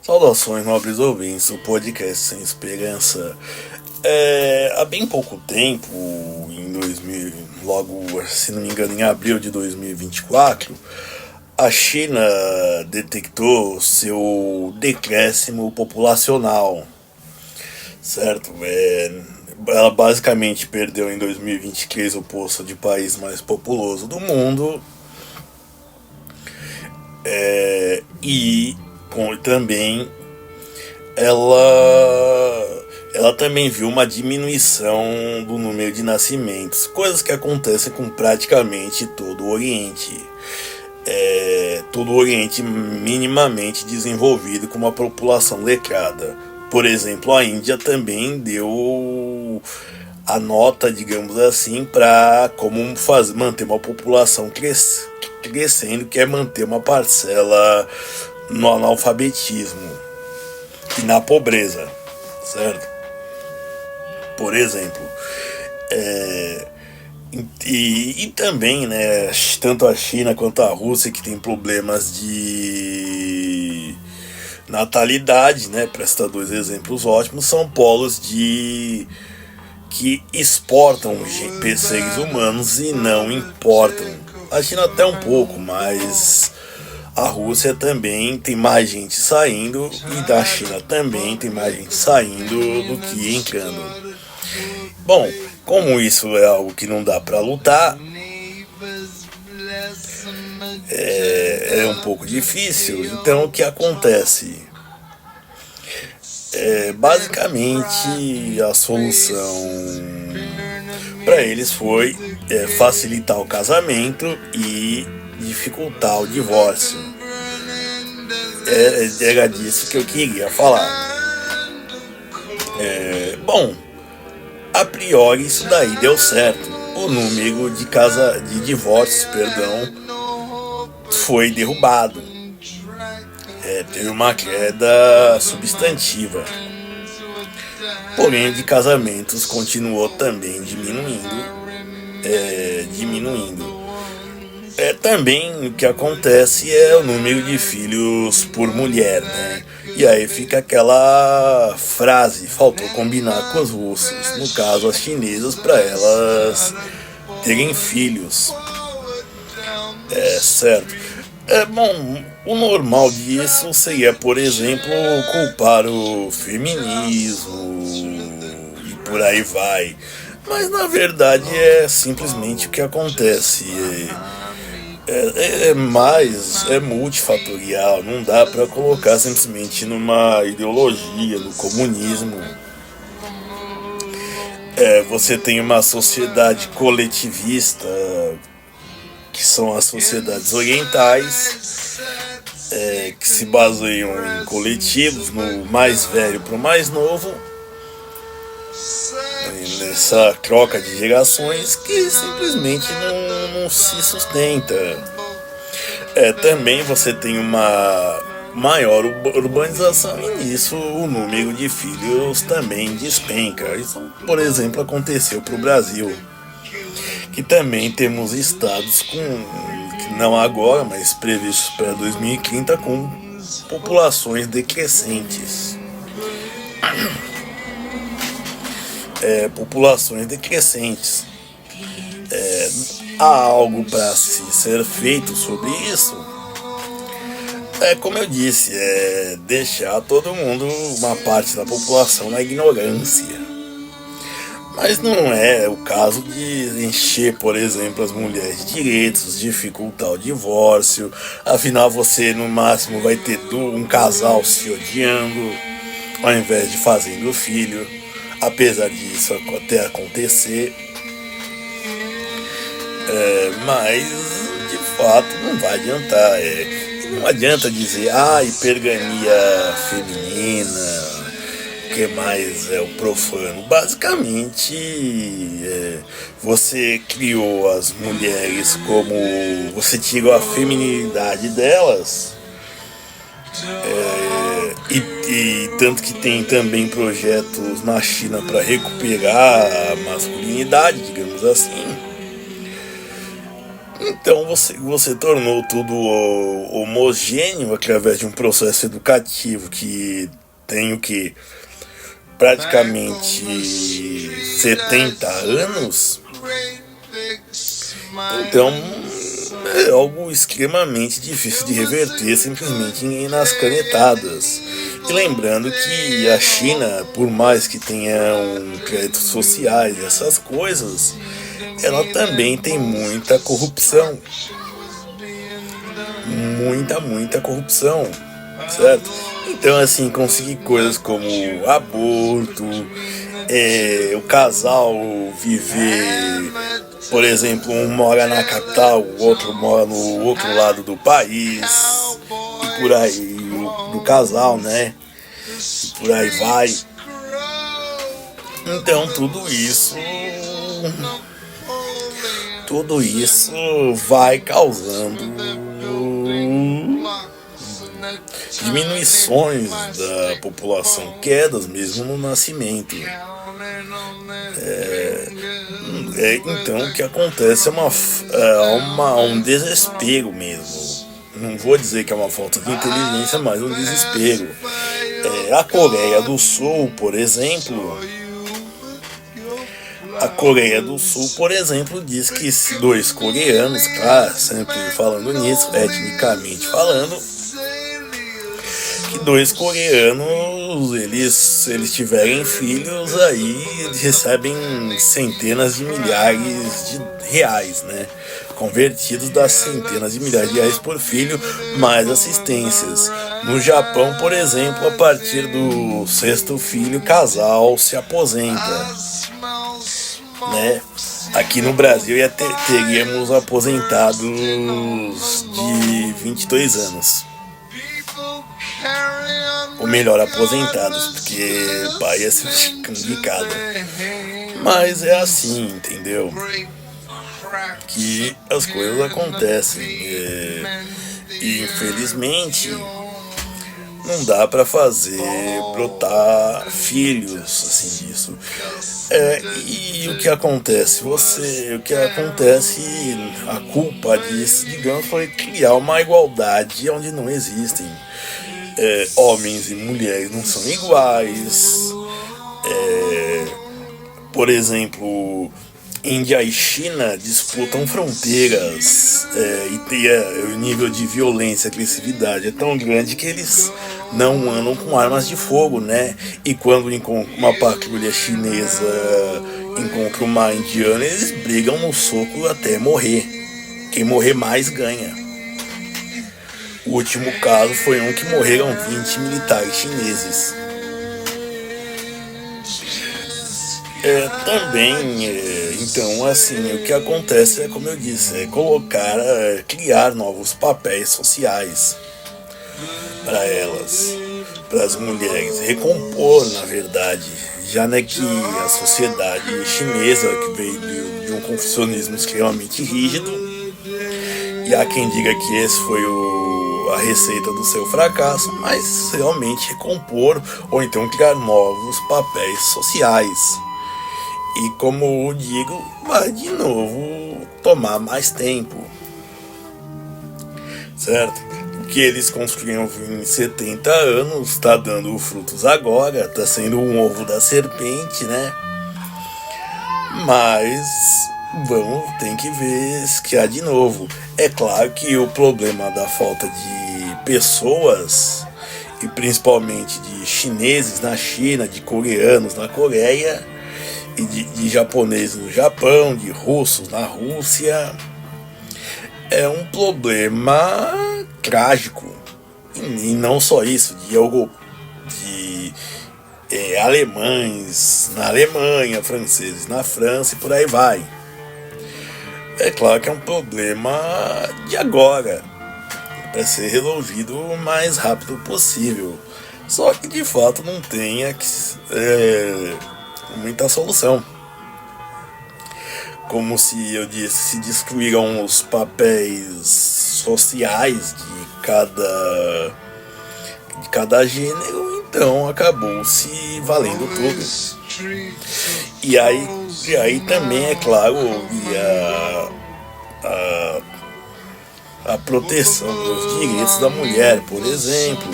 Saudações, nobres ouvintes, o podcast Sem Esperança. Há bem pouco tempo, em 2000, logo, se não me engano, em abril de 2024, a China detectou seu decréscimo populacional, certo? Ela basicamente perdeu em 2023 o posto de país mais populoso do mundo, e também ela também viu uma diminuição do número de nascimentos, coisas que acontecem com praticamente todo o Oriente. Todo o Oriente minimamente desenvolvido com uma população letrada. Por exemplo, a Índia também deu a nota, digamos assim, para como manter uma população crescendo, que é manter uma parcela no analfabetismo e na pobreza, certo? Por exemplo, e também, né, tanto a China quanto a Rússia, que tem problemas de natalidade, né, para citar dois exemplos ótimos, são polos que exportam seres humanos e não importam. A China até um pouco, mas a Rússia também tem mais gente saindo, e da China também tem mais gente saindo do que entrando. Bom, como isso é algo que não dá para lutar, é um pouco difícil. Então o que acontece? Basicamente a solução para eles foi facilitar o casamento e dificultar o divórcio. Era disso que eu queria falar. Bom, a priori isso daí deu certo. O número de divórcios, foi derrubado. Teve uma queda substantiva. Porém, de casamentos continuou também diminuindo. Também o que acontece é o número de filhos por mulher, né? E aí fica aquela frase, faltou combinar com os russos, no caso as chinesas, para elas terem filhos. Certo. Bom, o normal disso seria, por exemplo, culpar o feminismo e por aí vai. Mas na verdade é simplesmente o que acontece. É multifatorial, não dá para colocar simplesmente numa ideologia do comunismo. Você tem uma sociedade coletivista, que são as sociedades orientais, que se baseiam em coletivos, no mais velho para o mais novo, nessa troca de gerações que simplesmente não se sustenta. Também você tem uma maior urbanização e nisso o número de filhos também despenca. Isso, por exemplo, aconteceu para o Brasil, que também temos estados que não agora, mas previstos para 2030, com populações decrescentes. Há algo para ser feito sobre isso? Como eu disse, deixar todo mundo, uma parte da população, na ignorância. Mas não é o caso de encher, por exemplo, as mulheres de direitos, dificultar o divórcio. Afinal, você no máximo vai ter um casal se odiando, ao invés de fazendo filho. Apesar disso até acontecer, mas de fato não vai adiantar. Não adianta dizer, hipergamia feminina, que mais é o profano. Basicamente, você criou as mulheres como você tirou a feminilidade delas, e tanto que tem também projetos na China para recuperar a masculinidade, digamos assim. Então você tornou tudo homogêneo através de um processo educativo que tem o que? Praticamente 70 anos. Então é algo extremamente difícil de reverter simplesmente nas canetadas. E lembrando que a China, por mais que tenha créditos sociais e essas coisas, ela também tem muita corrupção. Muita corrupção, certo? Então, assim, conseguir coisas como aborto, o casal viver, por exemplo, um mora na capital, o outro mora no outro lado do país, e por aí, do casal, né? E por aí vai. Então, tudo isso vai causando diminuições da população, quedas mesmo no nascimento. Então o que acontece é um desespero mesmo. Não vou dizer que é uma falta de inteligência, mas um desespero. A Coreia do Sul, por exemplo, diz que se dois coreanos, claro, sempre falando nisso, etnicamente falando, que dois coreanos, se eles tiverem filhos, aí eles recebem centenas de milhares de reais, né? Convertidos das centenas de milhares de reais por filho, mais assistências. No Japão, por exemplo, a partir do sexto filho, o casal se aposenta, né? Aqui no Brasil teríamos aposentados de 22 anos. Ou melhor, aposentados, porque pai ia ser complicado. Mas é assim, entendeu? Que as coisas acontecem. E infelizmente não dá pra fazer brotar filhos assim disso. E o que acontece? A culpa disso, digamos, foi criar uma igualdade onde não existem. Homens e mulheres não são iguais. Por exemplo, Índia e China disputam fronteiras, e o nível de violência e agressividade é tão grande que eles não andam com armas de fogo, né? E quando uma patrulha chinesa encontra uma indiana, eles brigam no soco até morrer. Quem morrer mais ganha. O último caso foi que morreram 20 militares chineses. Então, assim, o que acontece como eu disse, criar novos papéis sociais para elas, para as mulheres, recompor, na verdade, já que a sociedade chinesa, que veio de um confucionismo extremamente rígido, e há quem diga que esse foi a receita do seu fracasso, mas realmente recompor ou então criar novos papéis sociais. E como eu digo, vai de novo tomar mais tempo, certo? O que eles construíram em 70 anos está dando frutos agora, está sendo um ovo da serpente, né? Mas tem que ver se há de novo. É claro que o problema da falta de pessoas, e principalmente de chineses na China, de coreanos na Coreia, e de japoneses no Japão, de russos na Rússia, é um problema trágico. E não só isso, de alemães na Alemanha, franceses na França e por aí vai. É claro que é um problema de agora, para ser resolvido o mais rápido possível. Só que de fato não tem muita solução. Como se eu disse, se destruíram os papéis sociais de cada gênero, então acabou se valendo tudo. E aí também, é claro, a proteção dos direitos da mulher, por exemplo.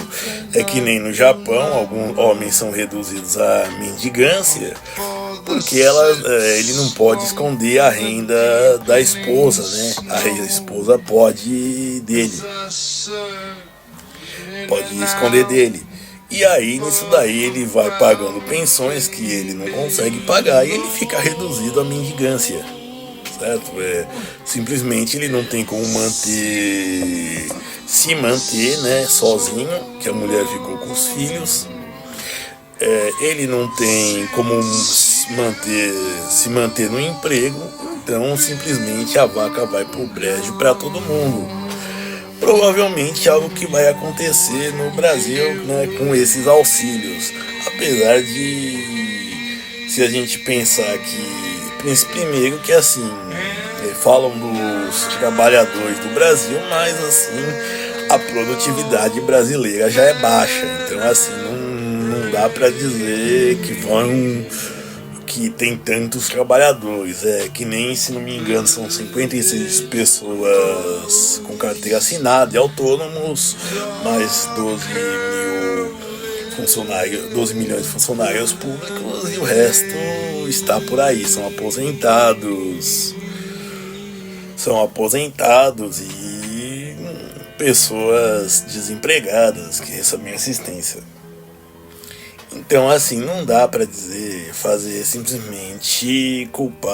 É que nem no Japão, alguns homens são reduzidos à mendigância, porque ele não pode esconder a renda da esposa, né? A esposa pode esconder dele. E aí, nisso daí, ele vai pagando pensões que ele não consegue pagar e ele fica reduzido à mendigância, certo? Simplesmente ele não tem como se manter, né, sozinho, que a mulher ficou com os filhos. Ele não tem como se manter no emprego, então simplesmente a vaca vai pro brejo para todo mundo. Provavelmente algo que vai acontecer no Brasil, né, com esses auxílios. Apesar de, se a gente pensar que, primeiro que assim, falam dos trabalhadores do Brasil, mas assim, a produtividade brasileira já é baixa. Então assim, não dá para dizer que tem tantos trabalhadores. Que nem, se não me engano, são 56 pessoas com carteira assinada e autônomos, mais 12 milhões de funcionários públicos, e o resto está por aí, são aposentados e pessoas desempregadas que recebem assistência. Então, assim, não dá pra fazer simplesmente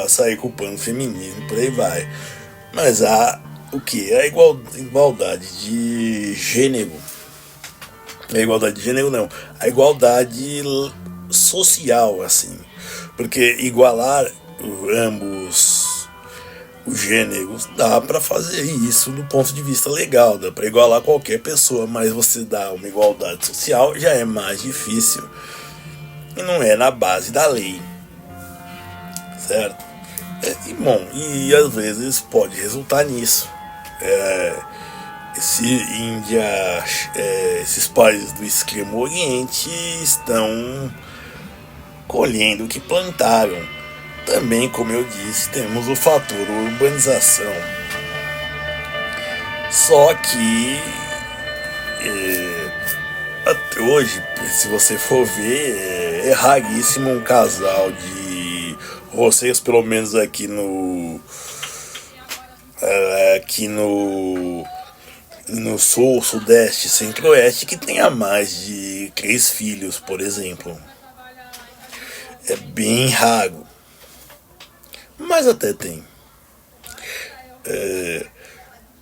sair culpando o feminismo, por aí vai. Mas há o que? A igualdade de gênero. A igualdade de gênero não. A igualdade social, assim. Porque igualar ambos os gêneros, dá pra fazer isso do ponto de vista legal, dá pra igualar qualquer pessoa, mas você dá uma igualdade social já é mais difícil e não é na base da lei, certo? E às vezes pode resultar nisso. Esses países do Extremo Oriente estão colhendo o que plantaram. Também, como eu disse, temos o fator urbanização. Só que até hoje, se você for ver, é raríssimo um casal de vocês, pelo menos aqui no sul, sudeste, centro-oeste, que tenha mais de 3 filhos, por exemplo. É bem raro. Mas até tem.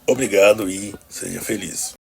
Obrigado e seja feliz.